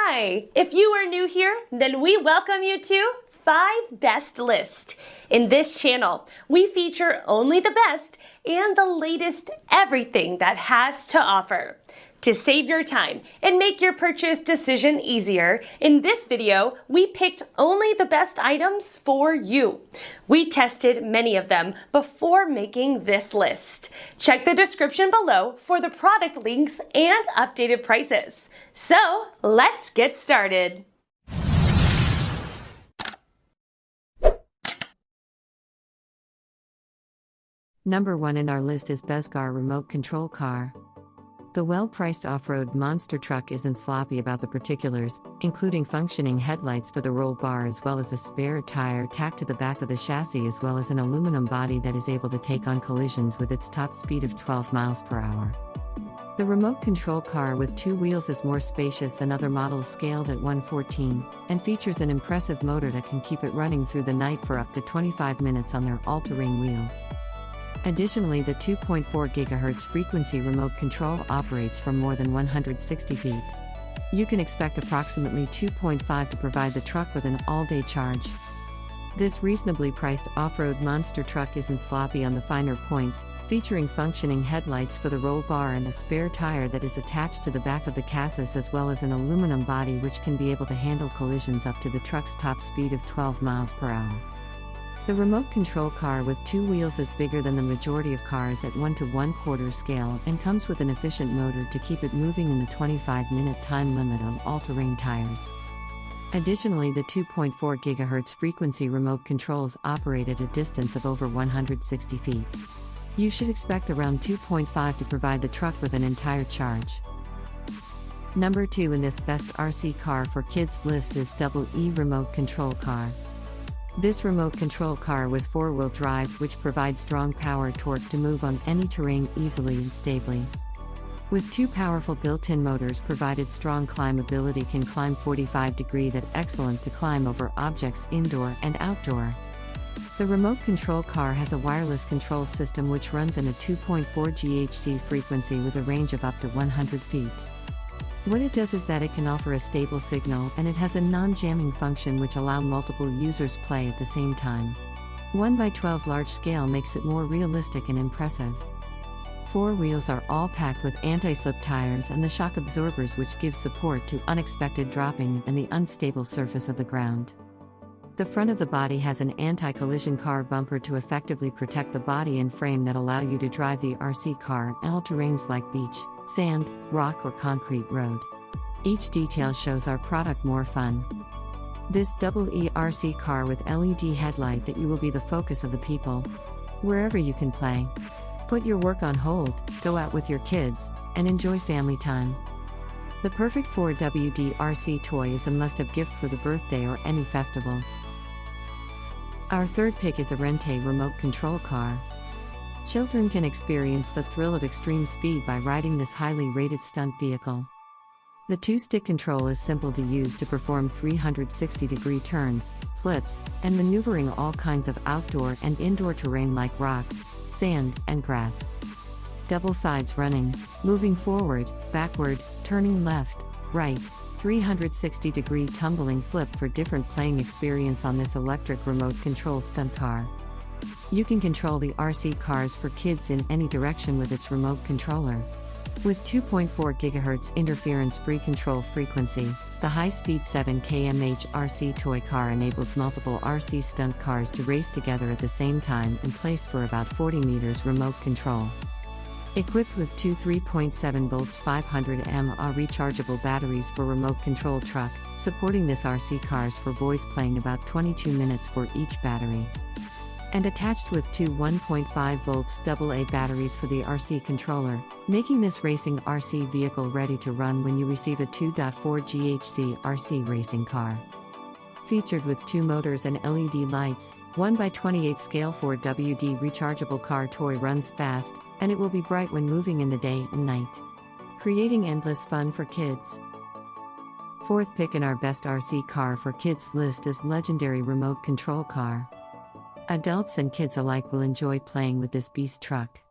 Hi! If you are new here, then we welcome you to 5 Best List. In this channel, we feature only the best and the latest everything that has to offer. To save your time and make your purchase decision easier, in this video, we picked only the best items for you. We tested many of them before making this list. Check the description below for the product links and updated prices. So, let's get started. Number 1 in our list is BEZGAR Remote Control Car. The well-priced off-road monster truck isn't sloppy about the particulars, including functioning headlights for the roll bar as well as a spare tire tacked to the back of the chassis as well as an aluminum body that is able to take on collisions with its top speed of 12 miles per hour. The remote control car with 2 wheels is more spacious than other models scaled at 1/14, and features an impressive motor that can keep it running through the night for up to 25 minutes on their all-terrain wheels. Additionally, the 2.4 GHz frequency remote control operates from more than 160 feet. You can expect approximately 2.5 to provide the truck with an all-day charge. This reasonably priced off-road monster truck isn't sloppy on the finer points, featuring functioning headlights for the roll bar and a spare tire that is attached to the back of the chassis as well as an aluminum body which can be able to handle collisions up to the truck's top speed of 12 miles per hour. The remote control car with 2 wheels is bigger than the majority of cars at 1/1/4 scale and comes with an efficient motor to keep it moving in the 25-minute time limit on all-terrain tires. Additionally, the 2.4 GHz frequency remote controls operate at a distance of over 160 feet. You should expect around 2.5 to provide the truck with an entire charge. Number 2 in this best RC car for kids list is EE Remote Control Car. This remote control car was 4-wheel drive which provides strong power torque to move on any terrain easily and stably. With 2 powerful built-in motors provided strong climbability can climb 45 degrees at excellent to climb over objects indoor and outdoor. The remote control car has a wireless control system which runs in a 2.4 GHz frequency with a range of up to 100 feet. What it does is that it can offer a stable signal and it has a non-jamming function which allow multiple users play at the same time. 1/12 large scale makes it more realistic and impressive. 4 wheels are all packed with anti-slip tires and the shock absorbers which give support to unexpected dropping and the unstable surface of the ground. The front of the body has an anti-collision car bumper to effectively protect the body and frame that allow you to drive the RC car on all terrains like beach, sand, rock or concrete road. Each detail shows our product more fun. This EE RC car with LED headlight that you will be the focus of the people. Wherever you can play. Put your work on hold, go out with your kids, and enjoy family time. The perfect 4WD RC toy is a must-have gift for the birthday or any festivals. Our third pick is a Rente remote control car. Children can experience the thrill of extreme speed by riding this highly rated stunt vehicle. The 2-stick control is simple to use to perform 360-degree turns, flips, and maneuvering all kinds of outdoor and indoor terrain like rocks, sand, and grass. Double sides running, moving forward, backward, turning left, right, 360-degree tumbling flip for different playing experience on this electric remote control stunt car. You can control the RC cars for kids in any direction with its remote controller. With 2.4 GHz interference-free control frequency, the high-speed 7 km/h RC toy car enables multiple RC stunt cars to race together at the same time and place for about 40 meters remote control. Equipped with 2 3.7 volts 500 mAh rechargeable batteries for remote control truck, supporting this RC cars for boys playing about 22 minutes for each battery. And attached with 2 1.5 volts AA batteries for the RC controller, making this racing RC vehicle ready to run when you receive a 2.4 GHz RC racing car. Featured with 2 motors and LED lights, 1/28 scale 4WD rechargeable car toy runs fast, and it will be bright when moving in the day and night. Creating endless fun for kids. Fourth pick in our best RC car for kids list is Legendary Remote Control Car. Adults and kids alike will enjoy playing with this beast truck.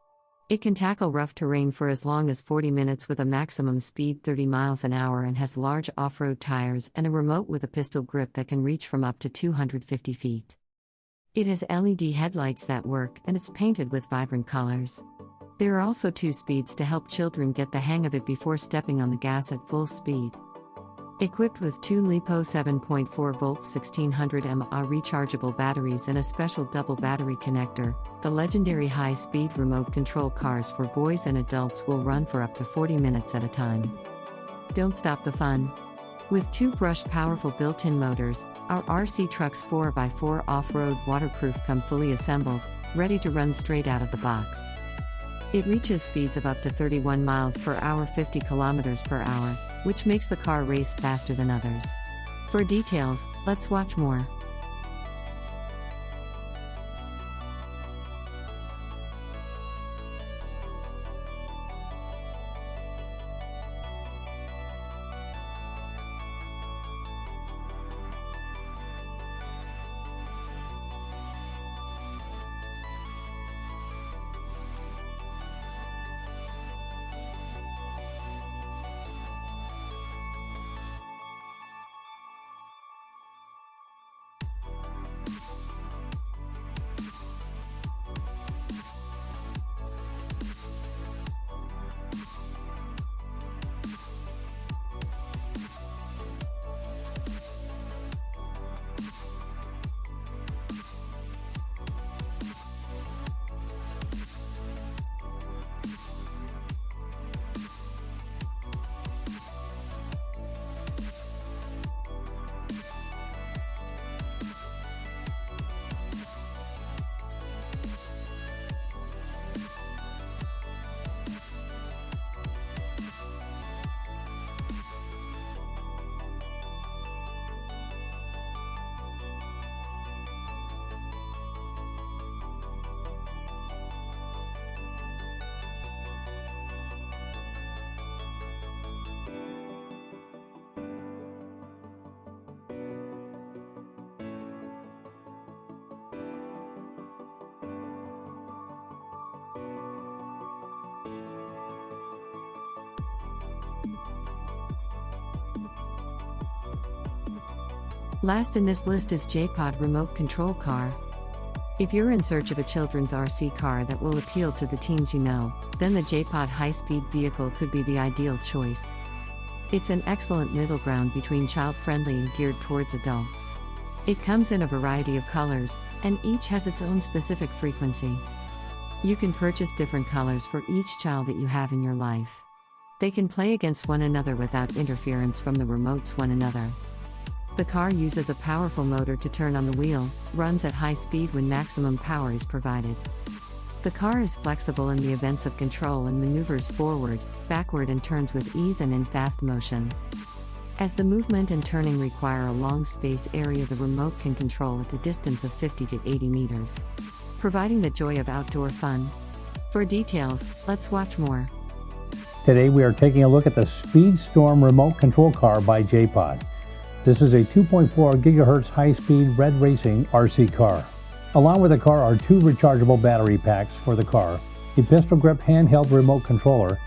It can tackle rough terrain for as long as 40 minutes with a maximum speed 30 miles an hour and has large off-road tires and a remote with a pistol grip that can reach from up to 250 feet. It has LED headlights that work and it's painted with vibrant colors. There are also 2 speeds to help children get the hang of it before stepping on the gas at full speed. Equipped with 2 LiPo 7.4 volt 1600 mAh rechargeable batteries and a special double battery connector, the legendary high-speed remote control cars for boys and adults will run for up to 40 minutes at a time. Don't stop the fun. With 2 brushed powerful built-in motors, our RC trucks 4x4 off-road waterproof come fully assembled, ready to run straight out of the box. It reaches speeds of up to 31 miles per hour 50 kilometers per hour, which makes the car race faster than others. For details, let's watch more. Last in this list is JPod Remote Control Car. If you're in search of a children's RC car that will appeal to the teens you know, then the JPod high-speed vehicle could be the ideal choice. It's an excellent middle ground between child-friendly and geared towards adults. It comes in a variety of colors, and each has its own specific frequency. You can purchase different colors for each child that you have in your life. They can play against one another without interference from the remotes one another. The car uses a powerful motor to turn on the wheel, runs at high speed when maximum power is provided. The car is flexible in the events of control and maneuvers forward, backward and turns with ease and in fast motion. As the movement and turning require a long space area, the remote can control at a distance of 50 to 80 meters, providing the joy of outdoor fun. For details, let's watch more. Today we are taking a look at the Speedstorm Remote Control Car by JPod. This is a 2.4 GHz high-speed red racing RC car. Along with the car are 2 rechargeable battery packs for the car, a pistol grip handheld remote controller,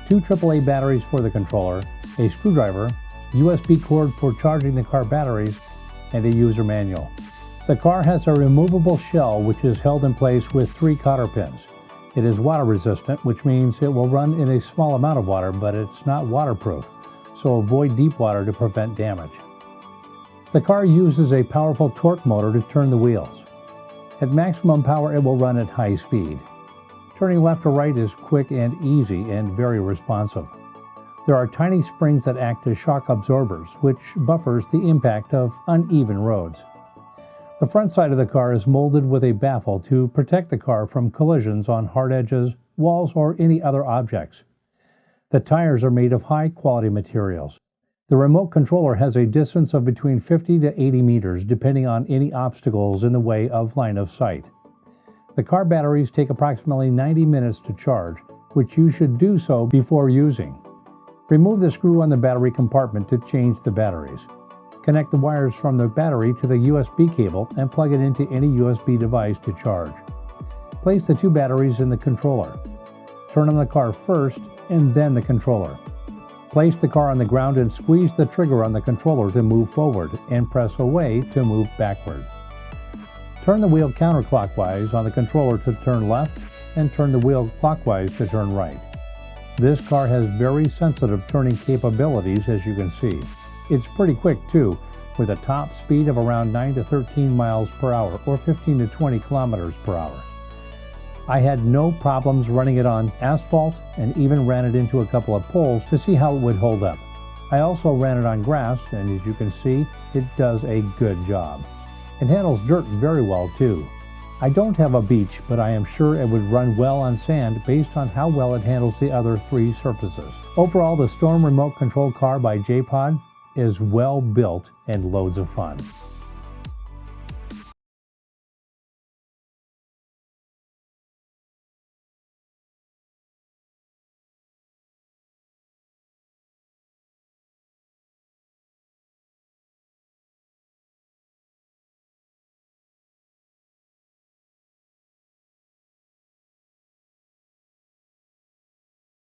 2 AAA batteries for the controller, a screwdriver, USB cord for charging the car batteries, and a user manual. The car has a removable shell which is held in place with 3 cotter pins. It is water resistant, which means it will run in a small amount of water, but it's not waterproof, so avoid deep water to prevent damage. The car uses a powerful torque motor to turn the wheels. At maximum power, it will run at high speed. Turning left or right is quick and easy and very responsive. There are tiny springs that act as shock absorbers, which buffers the impact of uneven roads. The front side of the car is molded with a baffle to protect the car from collisions on hard edges, walls, or any other objects. The tires are made of high-quality materials. The remote controller has a distance of between 50 to 80 meters, depending on any obstacles in the way of line of sight. The car batteries take approximately 90 minutes to charge, which you should do so before using. Remove the screw on the battery compartment to change the batteries. Connect the wires from the battery to the USB cable and plug it into any USB device to charge. Place the 2 batteries in the controller. Turn on the car first and then the controller. Place the car on the ground and squeeze the trigger on the controller to move forward and press away to move backward. Turn the wheel counterclockwise on the controller to turn left and turn the wheel clockwise to turn right. This car has very sensitive turning capabilities, as you can see. It's pretty quick too, with a top speed of around 9 to 13 miles per hour or 15 to 20 kilometers per hour. I had no problems running it on asphalt and even ran it into a couple of poles to see how it would hold up. I also ran it on grass, and as you can see, it does a good job. It handles dirt very well too. I don't have a beach, but I am sure it would run well on sand based on how well it handles the other 3 surfaces. Overall, the Storm Remote Control Car by JPod is well built and loads of fun.